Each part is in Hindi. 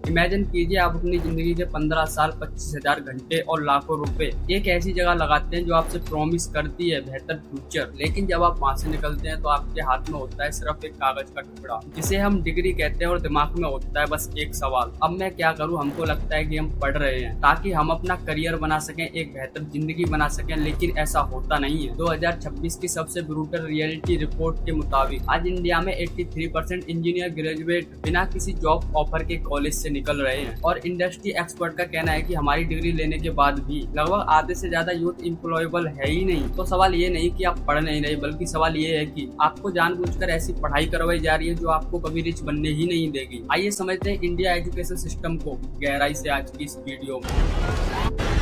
इमेजिन कीजिए आप अपनी जिंदगी के 15 साल, 25,000 घंटे और लाखों रुपए एक ऐसी जगह लगाते हैं जो आपसे प्रॉमिस करती है बेहतर फ्यूचर, लेकिन जब आप वहाँ से निकलते हैं तो आपके हाथ में होता है सिर्फ एक कागज का टुकड़ा जिसे हम डिग्री कहते हैं और दिमाग में होता है बस एक सवाल, अब मैं क्या करूँ। हमको लगता है कि हम पढ़ रहे हैं ताकि हम अपना करियर बना सकें, एक बेहतर जिंदगी बना सकें, लेकिन ऐसा होता नहीं है। 2026 की सबसे ब्रूटल रियलिटी रिपोर्ट के मुताबिक आज इंडिया में 83% इंजीनियर ग्रेजुएट बिना किसी जॉब ऑफर के कॉलेज से निकल रहे हैं और इंडस्ट्री एक्सपर्ट का कहना है कि हमारी डिग्री लेने के बाद भी लगभग आधे से ज्यादा यूथ एम्प्लॉयबल है ही नहीं। तो सवाल ये नहीं कि आप पढ़ नहीं रहे, बल्कि सवाल ये है कि आपको जानबूझकर ऐसी पढ़ाई करवाई जा रही है जो आपको कभी रिच बनने ही नहीं देगी। आइए समझते हैं इंडिया एजुकेशन सिस्टम को गहराई से आज की इस वीडियो में।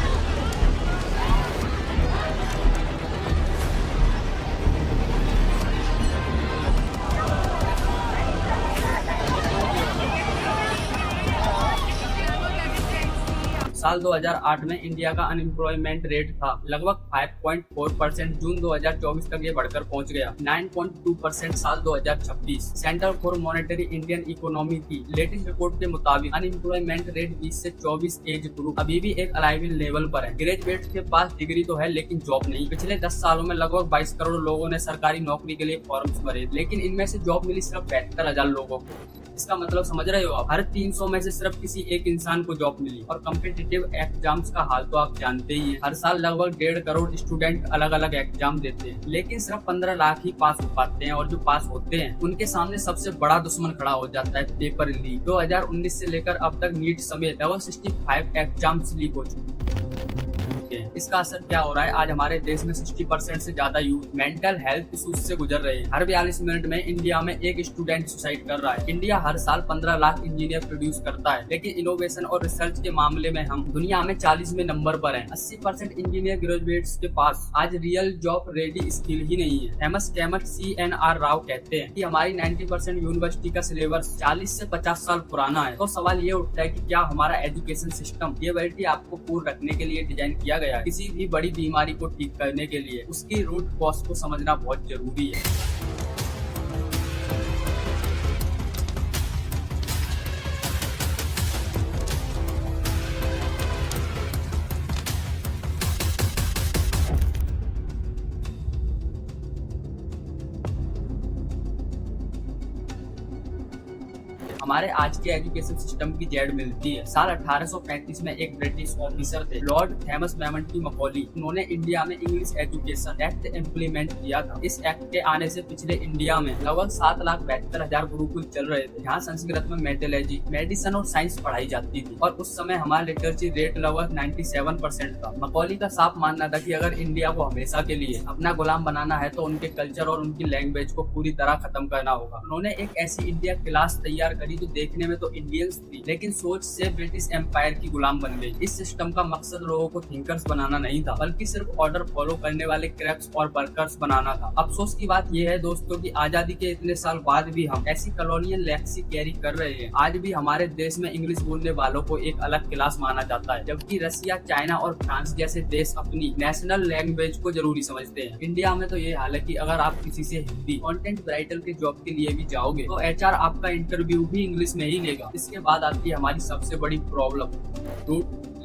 साल 2008 में इंडिया का अनएम्प्लॉयमेंट रेट था लगभग 5.4%। जून 2024 तक ये बढ़कर पहुंच गया 9.2% साल 2026। Centre for monetary Indian economy की लेटेस्ट रिपोर्ट के मुताबिक अनएम्प्लॉयमेंट रेट 20 से 24 एज ग्रुप अभी भी एक अलाइविंग लेवल पर है। ग्रेजुएट के पास डिग्री तो है लेकिन जॉब नहीं। पिछले 10 सालों में लगभग 22 करोड़ लोगों ने सरकारी नौकरी के लिए फॉर्म्स भरे, लेकिन इनमें से जॉब मिली सिर्फ 72,000 लोगों को। इसका मतलब समझ रहे हो आप, हर 300 में से सिर्फ किसी एक इंसान को जॉब मिली। और कॉम्पिटिटिव एग्जाम्स का हाल तो आप जानते ही हैं। हर साल लगभग 1.5 करोड़ स्टूडेंट अलग अलग एग्जाम देते हैं, लेकिन सिर्फ 15 लाख ही पास हो पाते हैं और जो पास होते हैं उनके सामने सबसे बड़ा दुश्मन खड़ा हो जाता है, पेपर लीक। 2019 से लेकर अब तक नीट समेत लगभग 65 एग्जाम्स लीक हो चुके हैं। इसका असर क्या हो रहा है, आज हमारे देश में 60% से ज्यादा यूथ मेंटल हेल्थ इश्यूज से गुजर रहे हैं। हर 42 मिनट में इंडिया में एक स्टूडेंट सुसाइड कर रहा है। इंडिया हर साल 15 लाख इंजीनियर प्रोड्यूस करता है, लेकिन इनोवेशन और रिसर्च के मामले में हम दुनिया में 40वें नंबर पर हैं। 80% इंजीनियर ग्रेजुएट्स के पास आज रियल जॉब रेडी स्किल ही नहीं है। फेमस केमिस्ट CNR राव कहते हैं कि हमारी 90% यूनिवर्सिटी का सिलेबस 40 से 50 साल पुराना है। तो सवाल ये उठता है कि क्या हमारा एजुकेशन सिस्टम ये वैलिटी आपको पूर्ण रखने के लिए डिजाइन किया गया है? किसी भी बड़ी बीमारी को ठीक करने के लिए उसकी रूट कॉज को समझना बहुत जरूरी है। हमारे आज के एजुकेशन सिस्टम की जड़ मिलती है साल 1835 में। एक ब्रिटिश ऑफिसर थे लॉर्ड थॉमस बेमेंट मकॉली। उन्होंने इंडिया में इंग्लिश एजुकेशन एक्ट इम्प्लीमेंट किया था। इस एक्ट के आने से पिछले इंडिया में लगभग 7,72,000 गुरुकुल चल रहे थे, जहाँ संस्कृत में मेटोलॉजी, मेडिसिन और साइंस पढ़ाई जाती थी। और उस समय हमारा लिटरेसी रेट लगभग 97% था। मकॉली का साफ मानना था कि अगर इंडिया को हमेशा के लिए अपना गुलाम बनाना है तो उनके कल्चर और उनकी लैंग्वेज को पूरी तरह खत्म करना होगा। उन्होंने एक ऐसी इंडिया क्लास तैयार करी जो देखने में तो इंडियंस थी, लेकिन सोच से ब्रिटिश एम्पायर की गुलाम बन गई। इस सिस्टम का मकसद लोगों को थिंकर्स बनाना नहीं था, बल्कि सिर्फ ऑर्डर फॉलो करने वाले क्रैप्स और वर्कर्स बनाना था। अफसोस की बात यह है दोस्तों कि आजादी के इतने साल बाद भी हम ऐसी कॉलोनियल लेगेसी कैरी कर रहे हैं। आज भी हमारे देश में इंग्लिश बोलने वालों को एक अलग क्लास माना जाता है, जबकि रसिया, चाइना और फ्रांस जैसे देश अपनी नेशनल लैंग्वेज को जरूरी समझते हैं। इंडिया में तो ये हाल है कि अगर आप किसी से हिंदी कंटेंट राइटर के जॉब के लिए भी जाओगे तो HR आपका इंटरव्यू भी इंग्लिश में ही लेगा। इसके बाद आती है हमारी सबसे बड़ी प्रॉब्लम,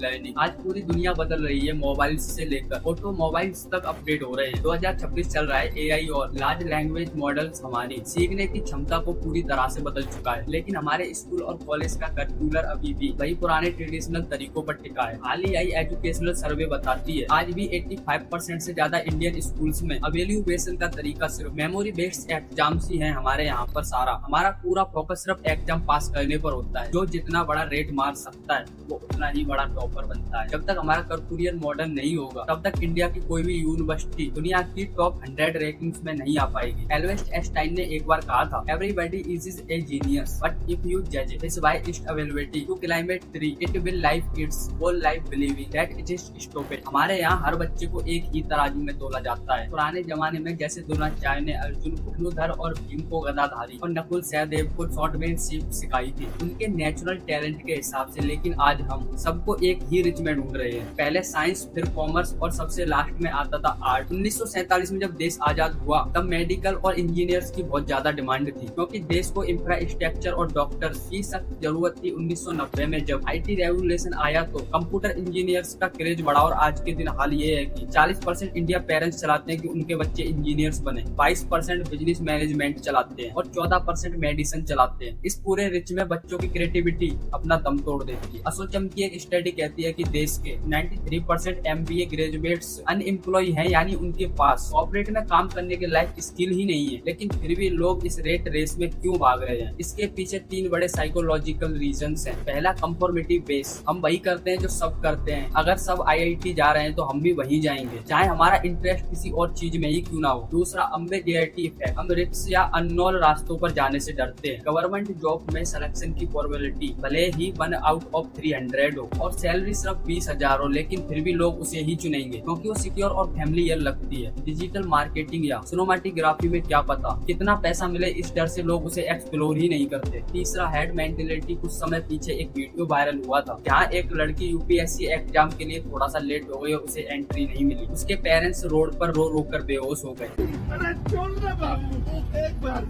लर्निंग। आज पूरी दुनिया बदल रही है, मोबाइल से लेकर ऑटोमोबाइल्स तक अपडेट हो रहे हैं। 2026 चल रहा है, AI और लार्ज लैंग्वेज मॉडल्स हमारी सीखने की क्षमता को पूरी तरह से बदल चुका है, लेकिन हमारे स्कूल और कॉलेज का करिकुलर अभी भी वही पुराने ट्रेडिशनल तरीकों पर टिका है। हाल ही आई एजुकेशनल सर्वे बताती है आज भी 85% से ज्यादा इंडियन स्कूल्स में एवेल्यूएशन का तरीका सिर्फ मेमोरी बेस्ड एग्जाम्स ही है। हमारे यहाँ पर हमारा पूरा फोकस सिर्फ एग्जाम पास करने पर होता है। जो जितना बड़ा रेट मार सकता है वो उतना ही बड़ा टॉपर बनता है। जब तक हमारा करिकुलर मॉडर्न नहीं होगा तब तक इंडिया की कोई भी यूनिवर्सिटी दुनिया की टॉप 100 रैंकिंग्स में नहीं आ पाएगी। एल्बर्ट आइंस्टाइन ने एक बार कहा था, everybody is a genius but if you जज it by its availability to climate tree it will life its whole life believing that it is stupid. हमारे यहाँ हर बच्चे को एक ही तराजू में तोला जाता है। पुराने जमाने में जैसे द्रोणाचार्य ने अर्जुन को धनुर्धर और भीम को गदाधारी और नकुल सहदेव को शॉर्टमैनशिप सिखाई थी उनके नेचुरल टैलेंट के हिसाब से, लेकिन आज हम सबको एक ही रिच में ढूंढ रहे हैं। पहले साइंस, फिर कॉमर्स और सबसे लास्ट में आता था आर्ट। 1947 में जब देश आजाद हुआ तब मेडिकल और इंजीनियर्स की बहुत ज्यादा डिमांड थी, क्योंकि देश को इंफ्रास्ट्रक्चर और डॉक्टर्स की सख्त जरूरत थी। 1990 में जब IT रेवोल्यूशन आया तो कंप्यूटर इंजीनियर्स का क्रेज बढ़ा और आज के दिन हाल ये है कि 40% इंडिया पेरेंट्स चाहते हैं कि उनके बच्चे इंजीनियर्स बने, 22% बिजनेस मैनेजमेंट चलाते हैं और 14% मेडिसिन चलाते हैं। इस पूरे रिच में बच्चों की क्रिएटिविटी अपना दम तोड़ देती है। असोचम की एक स्टडी कहती है कि देश के 93% MBA ग्रेजुएट्स अनएम्प्लॉय हैं, यानी उनके पास कॉर्पोरेट में काम करने के लायक स्किल ही नहीं है। लेकिन फिर भी लोग इस रेट रेस में क्यों भाग रहे हैं? इसके पीछे 3 बड़े साइकोलॉजिकल रीजंस हैं। पहला, कंफर्मिटी बेस, हम वही करते हैं जो सब करते हैं। अगर सब IIT जा रहे हैं तो हम भी वही जाएंगे, चाहे हमारा इंटरेस्ट किसी और चीज में ही क्यों ना हो। दूसरा, अम्बिग्युइटी इफेक्ट, हम रिस्क या अननोन रास्तों पर जाने से डरते हैं। गवर्नमेंट जॉब में सिलेक्शन की प्रोबेबिलिटी भले ही 1 आउट ऑफ 300 हो और सैलरी सिर्फ 20,000 हो, लेकिन फिर भी लोग उसे ही चुनेंगे क्योंकि वो सिक्योर और फैमिलियर लगती है। डिजिटल मार्केटिंग या सिनेमेटोग्राफी में क्या पता कितना पैसा मिले, इस डर से लोग उसे एक्सप्लोर ही नहीं करते। तीसरा, हेड मेंटेलिटी। कुछ समय पीछे एक वीडियो वायरल हुआ था जहाँ एक लड़की UPSC एग्जाम के लिए थोड़ा सा लेट हो गई और उसे एंट्री नहीं मिली। उसके पेरेंट्स रोड पर रो रो कर बेहोश हो गए। अरे सुन लो बाबू, एक बार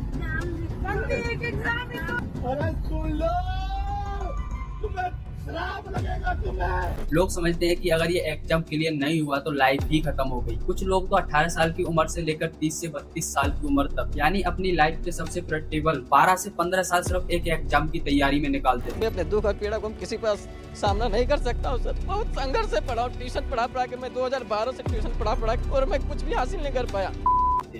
अरे सुन लो, तुम्हें श्राप लगेगा तुम्हें। लोग समझते हैं कि अगर ये एग्जाम क्लियर नहीं हुआ तो लाइफ ही खत्म हो गई। कुछ लोग तो 18 साल की उम्र से लेकर 30 से 32 साल की उम्र तक, यानी अपनी लाइफ के सबसे प्रेडिक्टेबल 12 से 15 साल सिर्फ एक एग्जाम की तैयारी में निकालते हैं। मैं अपने दुख और पीड़ा को किसी पास सामना नहीं कर सकता हूँ सर। बहुत संघर्ष से पढ़ा, ट्यूशन पढ़ा के मैं 2012 से ट्यूशन पढ़ा और मैं कुछ भी हासिल नहीं कर पाया।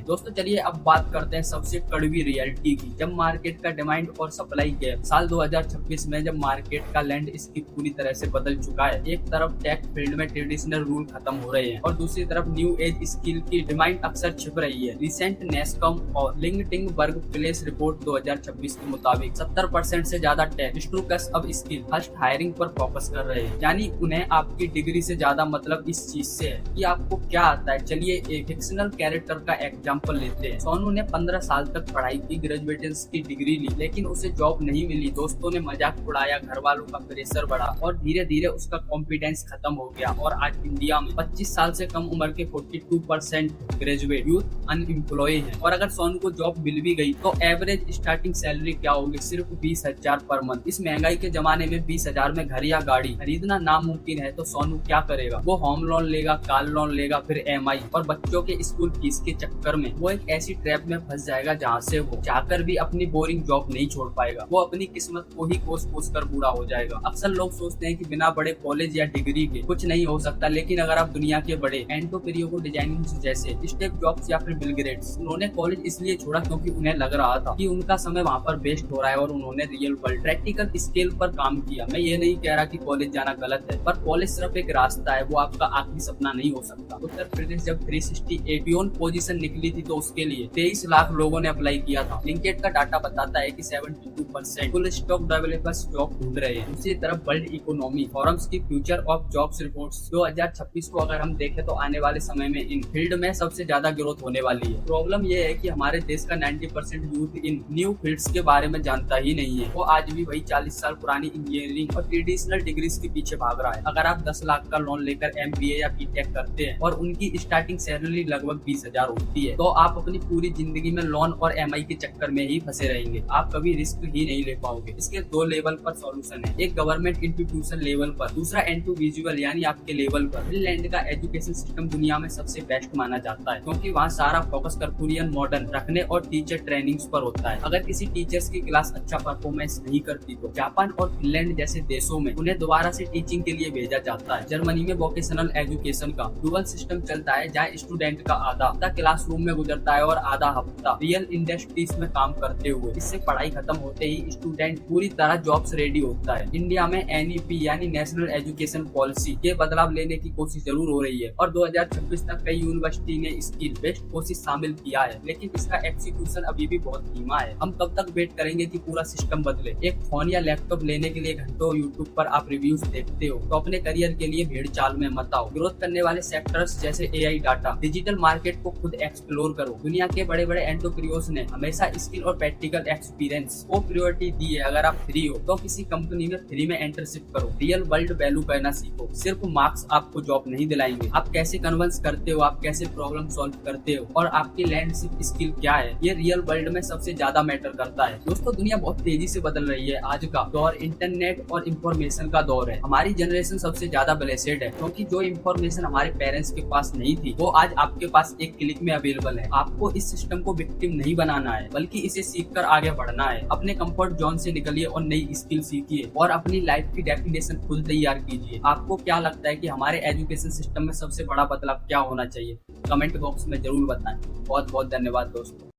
दोस्तों चलिए अब बात करते हैं सबसे कड़वी रियलिटी की। जब मार्केट का डिमांड और सप्लाई गैप, साल 2026 में जब मार्केट का लैंडस्केप पूरी तरह से बदल चुका है। एक तरफ टेक फील्ड में ट्रेडिशनल रूल खत्म हो रहे हैं और दूसरी तरफ न्यू एज स्किल की डिमांड अक्सर छिप रही है। रिसेंट नेस्कॉम और लिंक्डइन वर्क प्लेस रिपोर्ट 2026 के मुताबिक 70% से ज्यादा टेक स्टूडेंट्स अब स्किल फर्स्ट हायरिंग पर फोकस कर रहे हैं, यानी उन्हें आपकी डिग्री से ज्यादा मतलब इस चीज से है कि आपको क्या आता है। चलिए एक फिक्शनल कैरेक्टर का एग्जाम्पल लेते हैं। सोनू ने 15 साल तक पढ़ाई की, ग्रेजुएशन की डिग्री ली, लेकिन उसे जॉब नहीं मिली। दोस्तों ने मजाक उड़ाया, घर वालों का प्रेशर बढ़ा और धीरे धीरे उसका कॉन्फिडेंस खत्म हो गया। और आज इंडिया में 25 साल से कम उम्र के 42% ग्रेजुएट यूथ अनएम्प्लॉय हैं। और अगर सोनू को जॉब मिल भी गई तो एवरेज स्टार्टिंग सैलरी क्या होगी? सिर्फ 20,000 पर मंथ। इस महंगाई के जमाने में 20,000 में घर या गाड़ी खरीदना नामुमकिन है तो सोनू क्या करेगा? वो होम लोन लेगा, कार लोन लेगा, फिर EMI और बच्चों के स्कूल फीस के चक्कर में वो एक ऐसी ट्रैप में फंस जाएगा जहाँ से वो चाहकर भी अपनी बोरिंग जॉब नहीं छोड़ पाएगा। वो अपनी किस्मत को ही कोस कोस कर बूढ़ा हो जाएगा। अक्सर लोग सोचते हैं कि बिना बड़े कॉलेज या डिग्री के कुछ नहीं हो सकता, लेकिन अगर आप दुनिया के बड़े एंटरप्रेन्योर को डिजाइनिंग जैसे स्टीव जॉब्स या फिर बिल गेट्स, उन्होंने कॉलेज इसलिए छोड़ा क्योंकि उन्हें लग रहा था कि उनका समय वहाँ पर वेस्ट हो रहा है और उन्होंने रियल वर्ल्ड प्रैक्टिकल स्केल पर काम किया। मैं ये नहीं कह रहा कि कॉलेज जाना गलत है, पर कॉलेज सिर्फ एक रास्ता है, वो आपका आखिरी सपना नहीं हो सकता। उत्तर प्रदेश जब 360 पोजीशन निकली थी तो उसके लिए 23 लाख लोगों ने अप्लाई किया था। लिंक्डइन का डाटा बताता है कि 72% फुल स्टॉक डेवलपर्स जॉब ढूंढ रहे हैं। दूसरी तरफ वर्ल्ड इकोनॉमी फोरम्स की फ्यूचर ऑफ जॉब्स रिपोर्ट्स 2026 को अगर हम देखें तो आने वाले समय में इन फील्ड में सबसे ज्यादा ग्रोथ होने वाली है। प्रॉब्लम ये है कि हमारे देश का 90% यूथ इन न्यू फील्ड्स के बारे में जानता ही नहीं है। वो आज भी वही 40 साल पुरानी इंजीनियरिंग और ट्रेडिशनल डिग्रीज के पीछे भाग रहा है। अगर आप 10 लाख का लोन लेकर MBA या BTech करते हैं और उनकी स्टार्टिंग सैलरी लगभग 20,000 होती है तो आप अपनी पूरी जिंदगी में लोन और EMI के चक्कर में ही फंसे रहेंगे। आप कभी रिस्क ही नहीं ले पाओगे। इसके 2 लेवल पर सॉल्यूशन है, एक गवर्नमेंट इंस्टीट्यूशन लेवल पर, दूसरा इंडिविजुअल यानी आपके लेवल पर। फिनलैंड का एजुकेशन सिस्टम दुनिया में सबसे बेस्ट माना जाता है क्योंकि वहाँ सारा फोकस कर्पूरियन मॉडर्न रखने और टीचर ट्रेनिंग्स पर होता है। अगर किसी टीचर्स की क्लास अच्छा परफॉर्मेंस नहीं करती तो जापान और फिनलैंड जैसे देशों में उन्हें दोबारा से टीचिंग के लिए भेजा जाता है। जर्मनी में वोकेशनल एजुकेशन का डुअल सिस्टम चलता है जहाँ स्टूडेंट का आधा हफ्ता क्लासरूम में गुजरता है और आधा हफ्ता रियल इंडस्ट्रीज में काम करते हुए। इससे पढ़ाई खत्म होते ही स्टूडेंट पूरी तरह जॉब्स रेडी होता है। इंडिया में NEP यानी नेशनल एजुकेशन पॉलिसी के बदलाव लेने की कोशिश जरूर हो रही है और 2026 तक कई यूनिवर्सिटी ने स्किल बेस्ड कोर्सेज शामिल किया है, लेकिन इसका एग्जीक्यूशन अभी भी बहुत धीमा है। हम कब तक वेट करेंगे कि पूरा सिस्टम बदले? एक फोन या लैपटॉप लेने के लिए घंटों यूट्यूब पर आप रिव्यूज देखते हो तो अपने करियर के लिए भीड़ चाल में मत आओ। ग्रोथ करने वाले सेक्टर्स जैसे AI, डाटा, डिजिटल मार्केट को खुद एक्सप्लोर एक्सप्लोर करो। दुनिया के बड़े बड़े एंटरप्रेन्योर्स ने हमेशा स्किल और प्रैक्टिकल एक्सपीरियंस को प्रायोरिटी दी है। अगर आप फ्री हो तो किसी कंपनी में फ्री में इंटर्नशिप करो, रियल वर्ल्ड वैल्यू करना सीखो। सिर्फ मार्क्स आपको जॉब नहीं दिलाएंगे, आप कैसे कन्विंस करते हो, आप कैसे प्रॉब्लम सॉल्व करते हो और आपकी लैंडशिप स्किल क्या है, ये रियल वर्ल्ड में सबसे ज्यादा मैटर करता है। दोस्तों दुनिया बहुत तेजी से बदल रही है। आज का दौर इंटरनेट और इंफॉर्मेशन का दौर है। हमारी जनरेशन सबसे ज्यादा ब्लेसेड है क्योंकि जो इंफॉर्मेशन हमारे पेरेंट्स के पास नहीं थी वो आज आपके पास एक क्लिक में अवेलेबल है। आपको इस सिस्टम को विक्टिम नहीं बनाना है बल्कि इसे सीखकर आगे बढ़ना है। अपने कंफर्ट जोन से निकलिए और नई स्किल सीखिए और अपनी लाइफ की डेफिनेशन खुद तैयार कीजिए। आपको क्या लगता है कि हमारे एजुकेशन सिस्टम में सबसे बड़ा बदलाव क्या होना चाहिए? कमेंट बॉक्स में जरूर बताएं। बहुत बहुत धन्यवाद दोस्तों।